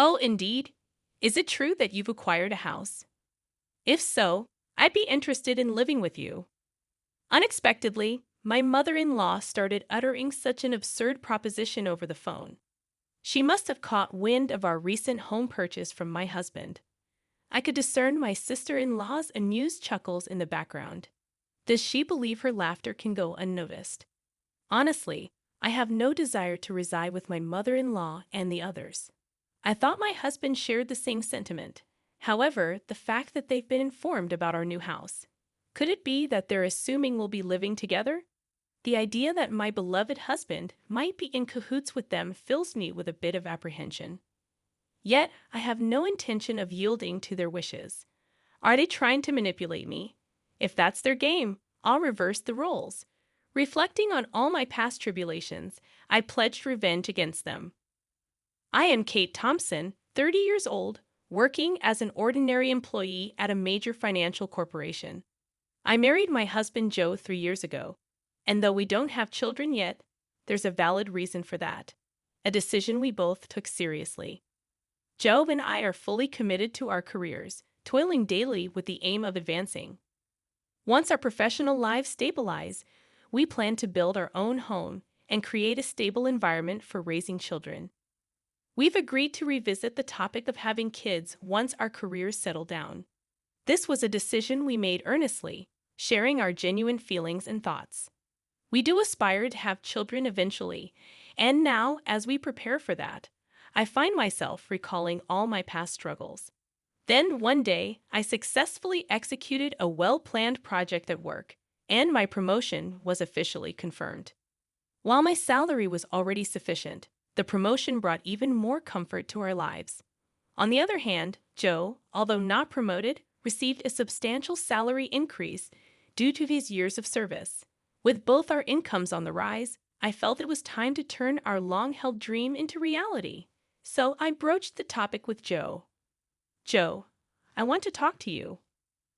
Oh, indeed. Is it true that you've acquired a house? If so, I'd be interested in living with you. Unexpectedly, my mother-in-law started uttering such an absurd proposition over the phone. She must have caught wind of our recent home purchase from my husband. I could discern my sister-in-law's amused chuckles in the background. Does she believe her laughter can go unnoticed? Honestly, I have no desire to reside with my mother-in-law and the others. I thought my husband shared the same sentiment. However, the fact that they've been informed about our new house. Could it be that they're assuming we'll be living together? The idea that my beloved husband might be in cahoots with them fills me with a bit of apprehension. Yet, I have no intention of yielding to their wishes. Are they trying to manipulate me? If that's their game, I'll reverse the roles. Reflecting on all my past tribulations, I pledged revenge against them. I am Kate Thompson, 30 years old, working as an ordinary employee at a major financial corporation. I married my husband Joe 3 years ago, and though we don't have children yet, there's a valid reason for that. A decision we both took seriously. Joe and I are fully committed to our careers, toiling daily with the aim of advancing. Once our professional lives stabilize, we plan to build our own home and create a stable environment for raising children. We've agreed to revisit the topic of having kids once our careers settle down. This was a decision we made earnestly, sharing our genuine feelings and thoughts. We do aspire to have children eventually, and now, as we prepare for that, I find myself recalling all my past struggles. Then, one day, I successfully executed a well-planned project at work, and my promotion was officially confirmed. While my salary was already sufficient, the promotion brought even more comfort to our lives. On the other hand, Joe, although not promoted, received a substantial salary increase due to his years of service. With both our incomes on the rise, I felt it was time to turn our long-held dream into reality. So I broached the topic with Joe. Joe, I want to talk to you.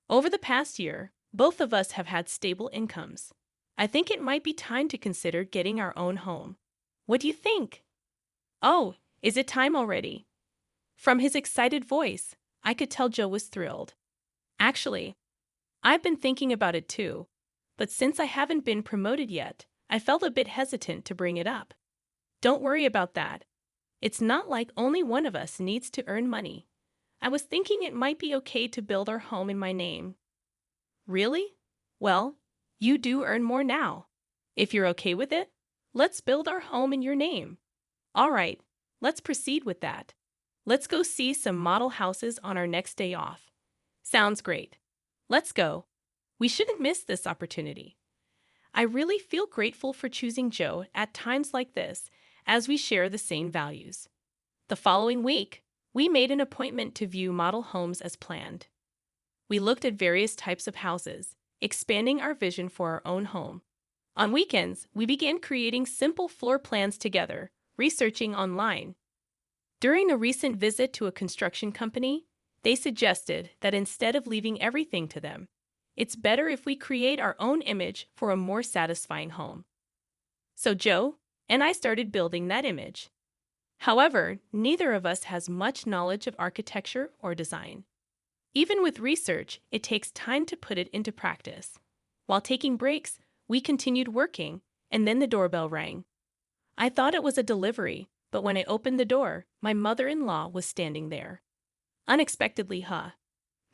Over the past year, both of us have had stable incomes. I think it might be time to consider getting our own home. What do you think? Oh, is it time already? From his excited voice, I could tell Joe was thrilled. Actually, I've been thinking about it too, but since I haven't been promoted yet, I felt a bit hesitant to bring it up. Don't worry about that. It's not like only one of us needs to earn money. I was thinking it might be okay to build our home in my name. Really? Well, you do earn more now. If you're okay with it, let's build our home in your name. All right, let's proceed with that. Let's go see some model houses on our next day off. Sounds great. Let's go. We shouldn't miss this opportunity. I really feel grateful for choosing Joe at times like this, as we share the same values. The following week, we made an appointment to view model homes as planned. We looked at various types of houses, expanding our vision for our own home. On weekends, we began creating simple floor plans together, researching online. During a recent visit to a construction company, they suggested that instead of leaving everything to them, it's better if we create our own image for a more satisfying home. So Joe and I started building that image. However, neither of us has much knowledge of architecture or design. Even with research, it takes time to put it into practice. While taking breaks, we continued working, and then the doorbell rang. I thought it was a delivery, but when I opened the door, my mother-in-law was standing there. Unexpectedly, huh?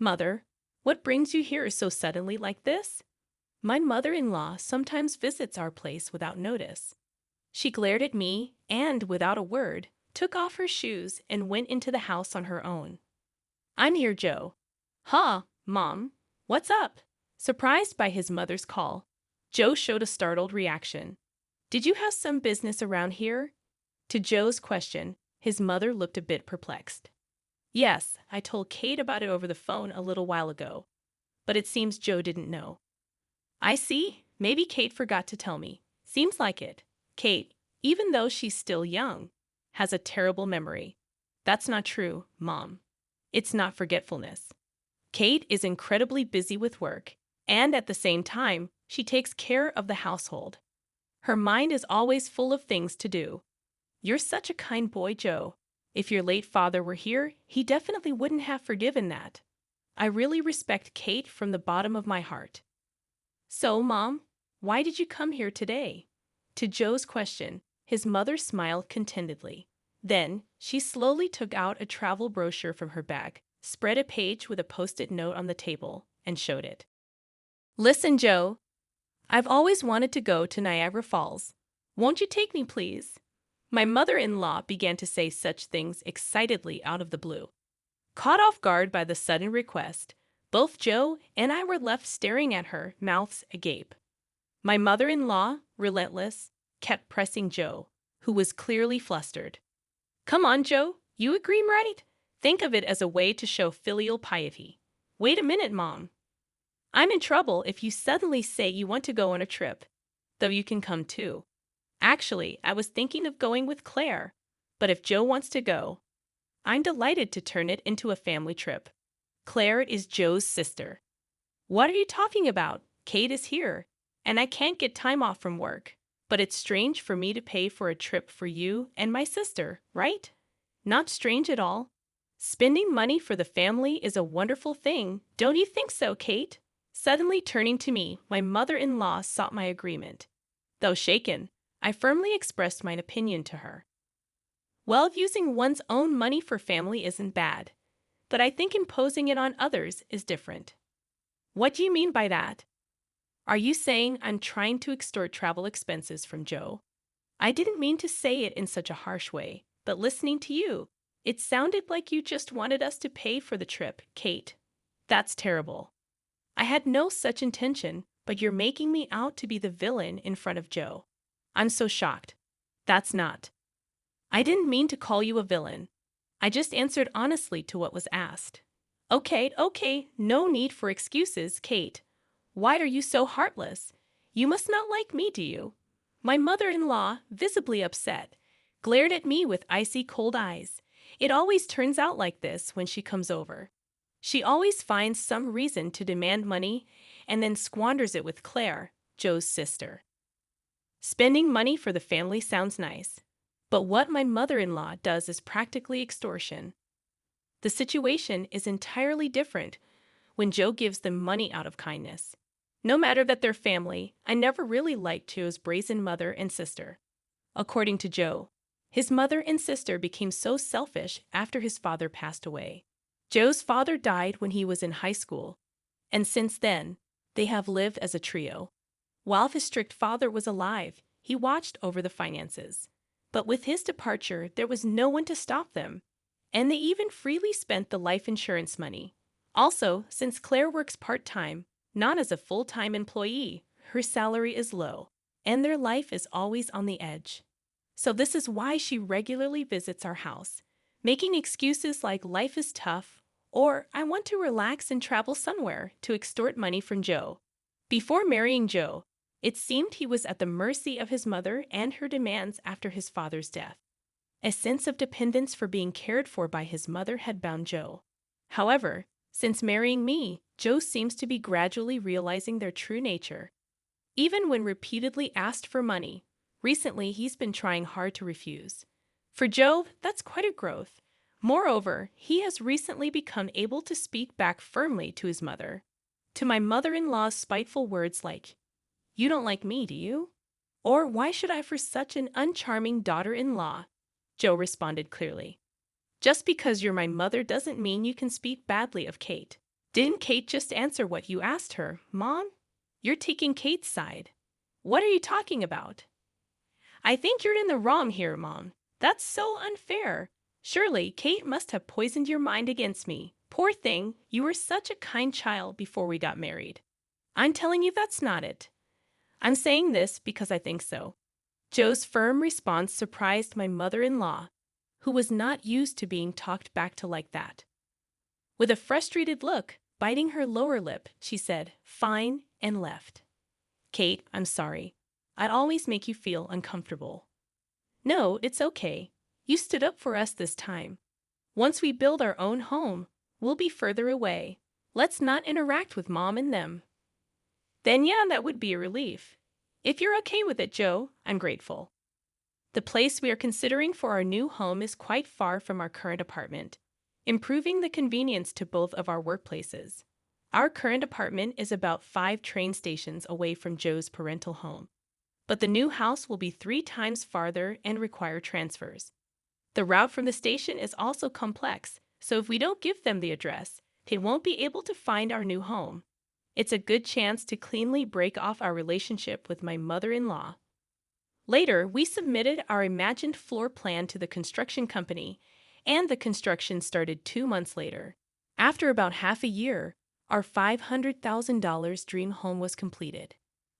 Mother, what brings you here so suddenly like this? My mother-in-law sometimes visits our place without notice. She glared at me and, without a word, took off her shoes and went into the house on her own. I'm here, Joe. Huh, Mom? What's up? Surprised by his mother's call, Joe showed a startled reaction. Did you have some business around here? To Joe's question, his mother looked a bit perplexed. Yes, I told Kate about it over the phone a little while ago, but it seems Joe didn't know. I see. Maybe Kate forgot to tell me. Seems like it. Kate, even though she's still young, has a terrible memory. That's not true, Mom. It's not forgetfulness. Kate is incredibly busy with work, and at the same time, she takes care of the household. Her mind is always full of things to do. You're such a kind boy, Joe. If your late father were here, he definitely wouldn't have forgiven that. I really respect Kate from the bottom of my heart. So, Mom, why did you come here today? To Joe's question, his mother smiled contentedly. Then, she slowly took out a travel brochure from her bag, spread a page with a post-it note on the table, and showed it. Listen, Joe, I've always wanted to go to Niagara Falls. Won't you take me, please? My mother-in-law began to say such things excitedly out of the blue. Caught off guard by the sudden request, both Joe and I were left staring at her, mouths agape. My mother-in-law, relentless, kept pressing Joe, who was clearly flustered. Come on, Joe, you agree, right? Think of it as a way to show filial piety. Wait a minute, Mom. I'm in trouble if you suddenly say you want to go on a trip, though you can come too. Actually, I was thinking of going with Claire, but if Joe wants to go, I'm delighted to turn it into a family trip. Claire is Joe's sister. What are you talking about? Kate is here, and I can't get time off from work. But it's strange for me to pay for a trip for you and my sister, right? Not strange at all. Spending money for the family is a wonderful thing, don't you think so, Kate? Suddenly turning to me, my mother-in-law sought my agreement. Though shaken, I firmly expressed my opinion to her. Well, using one's own money for family isn't bad, but I think imposing it on others is different. What do you mean by that? Are you saying I'm trying to extort travel expenses from Joe? I didn't mean to say it in such a harsh way, but listening to you, it sounded like you just wanted us to pay for the trip, Kate. That's terrible. I had no such intention, but you're making me out to be the villain in front of Joe. I'm so shocked. That's not. I didn't mean to call you a villain. I just answered honestly to what was asked. Okay, no need for excuses, Kate. Why are you so heartless? You must not like me, do you? My mother-in-law, visibly upset, glared at me with icy cold eyes. It always turns out like this when she comes over. She always finds some reason to demand money and then squanders it with Claire, Joe's sister. Spending money for the family sounds nice, but what my mother-in-law does is practically extortion. The situation is entirely different when Joe gives them money out of kindness. No matter that they're family, I never really liked Joe's brazen mother and sister. According to Joe, his mother and sister became so selfish after his father passed away. Joe's father died when he was in high school, and since then, they have lived as a trio. While his strict father was alive, he watched over the finances. But with his departure, there was no one to stop them, and they even freely spent the life insurance money. Also, since Claire works part-time, not as a full-time employee, her salary is low, and their life is always on the edge. So this is why she regularly visits our house, making excuses like life is tough, or I want to relax and travel somewhere to extort money from Joe. Before marrying Joe, it seemed he was at the mercy of his mother and her demands after his father's death. A sense of dependence for being cared for by his mother had bound Joe. However, since marrying me, Joe seems to be gradually realizing their true nature. Even when repeatedly asked for money, recently he's been trying hard to refuse. For Joe, that's quite a growth. Moreover, he has recently become able to speak back firmly to his mother. To my mother-in-law's spiteful words like, "You don't like me, do you?" Or "Why should I for such an uncharming daughter-in-law?" Joe responded clearly. "Just because you're my mother doesn't mean you can speak badly of Kate. Didn't Kate just answer what you asked her, Mom? You're taking Kate's side. What are you talking about?" "I think you're in the wrong here, Mom. That's so unfair. Surely Kate must have poisoned your mind against me. Poor thing, you were such a kind child before we got married." "I'm telling you that's not it. I'm saying this because I think so." Joe's firm response surprised my mother-in-law, who was not used to being talked back to like that. With a frustrated look, biting her lower lip, she said, "Fine," and left. "Kate, I'm sorry. I'd always make you feel uncomfortable." "No, it's okay. You stood up for us this time. Once we build our own home, we'll be further away. Let's not interact with Mom and them." "Then yeah, that would be a relief. If you're okay with it, Joe, I'm grateful." The place we are considering for our new home is quite far from our current apartment, improving the convenience to both of our workplaces. Our current apartment is about 5 train stations away from Joe's parental home, but the new house will be 3 times farther and require transfers. The route from the station is also complex, so if we don't give them the address, they won't be able to find our new home. It's a good chance to cleanly break off our relationship with my mother-in-law. Later, we submitted our imagined floor plan to the construction company, and the construction started 2 months later. After about half a year, our $500,000 dream home was completed.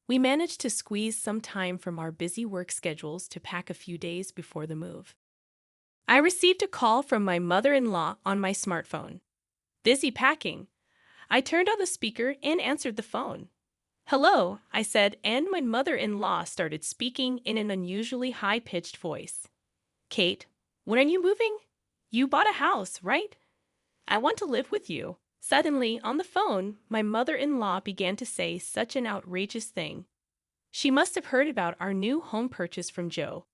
We managed to squeeze some time from our busy work schedules to pack a few days before the move. I received a call from my mother-in-law on my smartphone. Busy packing. I turned on the speaker and answered the phone. "Hello," I said, and my mother-in-law started speaking in an unusually high-pitched voice. "Kate, when are you moving? You bought a house, right? I want to live with you." Suddenly, on the phone, my mother-in-law began to say such an outrageous thing. She must have heard about our new home purchase from Joe.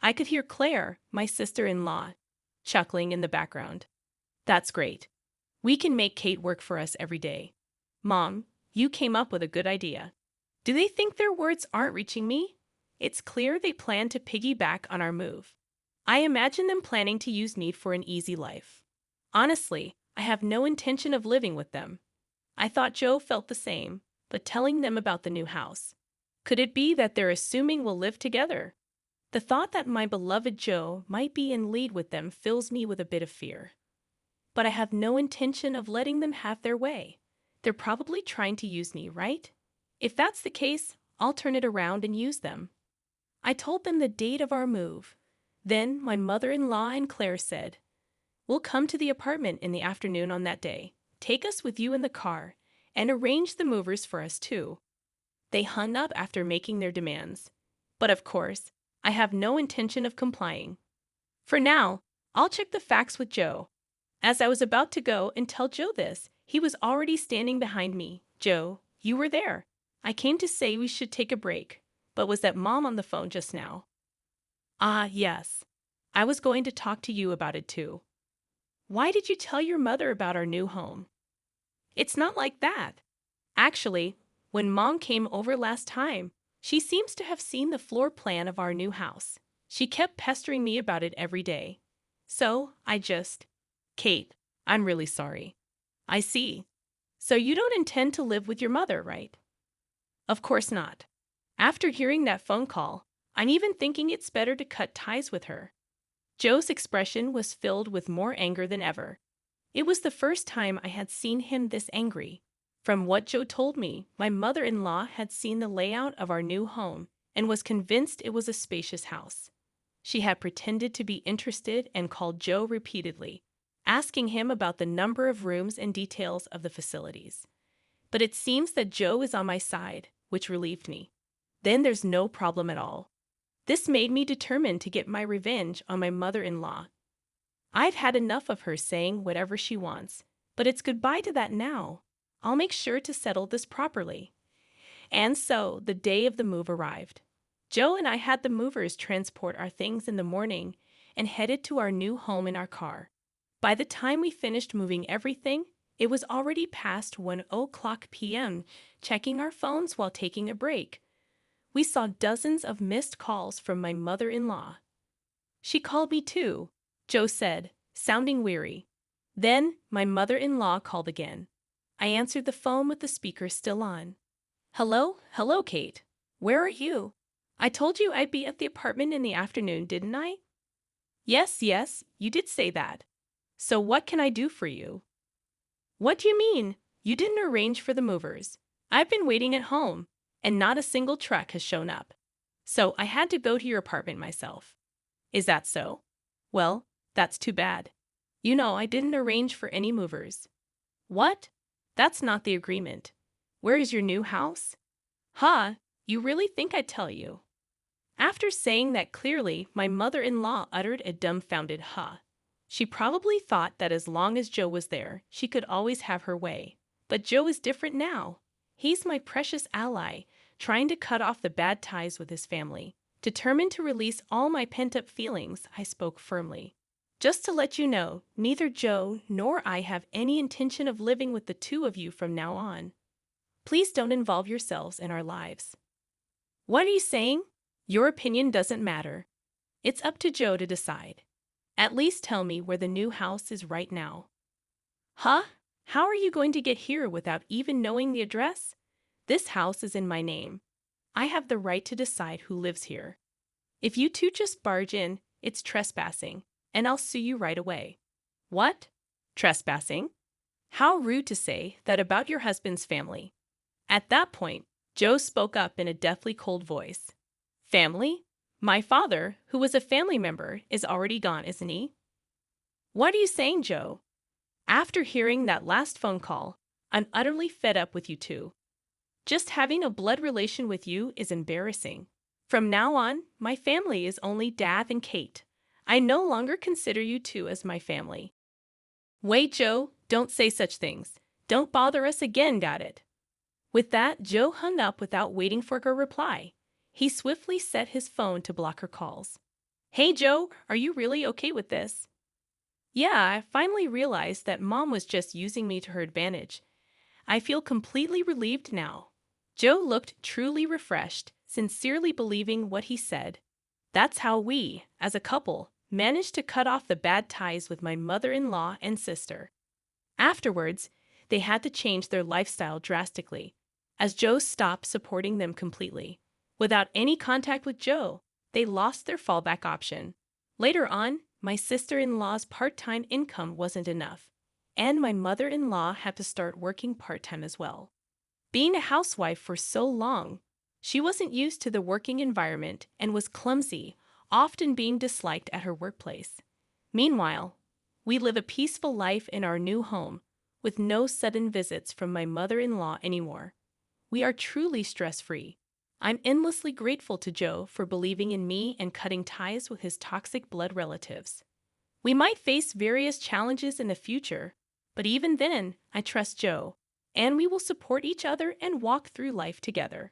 I could hear Claire, my sister-in-law, chuckling in the background. "That's great. We can make Kate work for us every day. Mom, you came up with a good idea." Do they think their words aren't reaching me? It's clear they plan to piggyback on our move. I imagine them planning to use me for an easy life. Honestly, I have no intention of living with them. I thought Joe felt the same, but telling them about the new house. Could it be that they're assuming we'll live together? The thought that my beloved Joe might be in league with them fills me with a bit of fear. But I have no intention of letting them have their way. They're probably trying to use me, right? If that's the case, I'll turn it around and use them. I told them the date of our move. Then my mother-in-law and Claire said, "We'll come to the apartment in the afternoon on that day. Take us with you in the car, and arrange the movers for us too." They hung up after making their demands. But of course, I have no intention of complying. For now, I'll check the facts with Joe. As I was about to go and tell Joe this, he was already standing behind me. "Joe, you were there. I came to say we should take a break, but was that Mom on the phone just now?" "Ah, yes. I was going to talk to you about it too." "Why did you tell your mother about our new home?" "It's not like that. Actually, when Mom came over last time, she seems to have seen the floor plan of our new house. She kept pestering me about it every day. So, Kate, I'm really sorry." "I see. So you don't intend to live with your mother, right?" "Of course not. After hearing that phone call, I'm even thinking it's better to cut ties with her." Joe's expression was filled with more anger than ever. It was the first time I had seen him this angry. From what Joe told me, my mother-in-law had seen the layout of our new home and was convinced it was a spacious house. She had pretended to be interested and called Joe repeatedly, asking him about the number of rooms and details of the facilities. But it seems that Joe is on my side, which relieved me. Then there's no problem at all. This made me determined to get my revenge on my mother-in-law. I've had enough of her saying whatever she wants, but it's goodbye to that now. I'll make sure to settle this properly. And so the day of the move arrived. Joe and I had the movers transport our things in the morning and headed to our new home in our car. By the time we finished moving everything, it was already past 1:00 p.m., checking our phones while taking a break. We saw dozens of missed calls from my mother-in-law. "She called me too," Joe said, sounding weary. Then my mother-in-law called again. I answered the phone with the speaker still on. Hello, Kate. Where are you? I told you I'd be at the apartment in the afternoon, didn't I?" Yes, you did say that. So what can I do for you?" "What do you mean? You didn't arrange for the movers. I've been waiting at home, and not a single truck has shown up. So I had to go to your apartment myself." "Is that so? Well, that's too bad. You know I didn't arrange for any movers." "What? That's not the agreement. Where is your new house?" "Huh, you really think I'd tell you?" After saying that clearly, my mother-in-law uttered a dumbfounded huh. She probably thought that as long as Joe was there, she could always have her way. But Joe is different now. He's my precious ally, trying to cut off the bad ties with his family. Determined to release all my pent-up feelings, I spoke firmly. Just to let you know, neither Joe nor I have any intention of living with the two of you from now on. Please don't involve yourselves in our lives. What are you saying? Your opinion doesn't matter. It's up to Joe to decide. At least tell me where the new house is right now. Huh? How are you going to get here without even knowing the address? This house is in my name. I have the right to decide who lives here. If you two just barge in, it's trespassing, and I'll sue you right away. What? Trespassing? How rude to say that about your husband's family. At that point, Joe spoke up in a deathly cold voice. Family? My father, who was a family member, is already gone, isn't he? What are you saying, Joe? After hearing that last phone call, I'm utterly fed up with you two. Just having a blood relation with you is embarrassing. From now on, my family is only Dad and Kate. I no longer consider you two as my family. Wait, Joe, don't say such things. Don't bother us again, got it? With that, Joe hung up without waiting for her reply. He swiftly set his phone to block her calls. Hey, Joe, are you really okay with this? Yeah, I finally realized that Mom was just using me to her advantage. I feel completely relieved now. Joe looked truly refreshed, sincerely believing what he said. That's how we, as a couple, managed to cut off the bad ties with my mother-in-law and sister. Afterwards, they had to change their lifestyle drastically, as Joe stopped supporting them completely. Without any contact with Joe, they lost their fallback option. Later on, my sister-in-law's part-time income wasn't enough, and my mother-in-law had to start working part-time as well. Being a housewife for so long, she wasn't used to the working environment and was clumsy, often being disliked at her workplace. Meanwhile, we live a peaceful life in our new home, with no sudden visits from my mother-in-law anymore. We are truly stress-free. I'm endlessly grateful to Joe for believing in me and cutting ties with his toxic blood relatives. We might face various challenges in the future, but even then, I trust Joe, and we will support each other and walk through life together.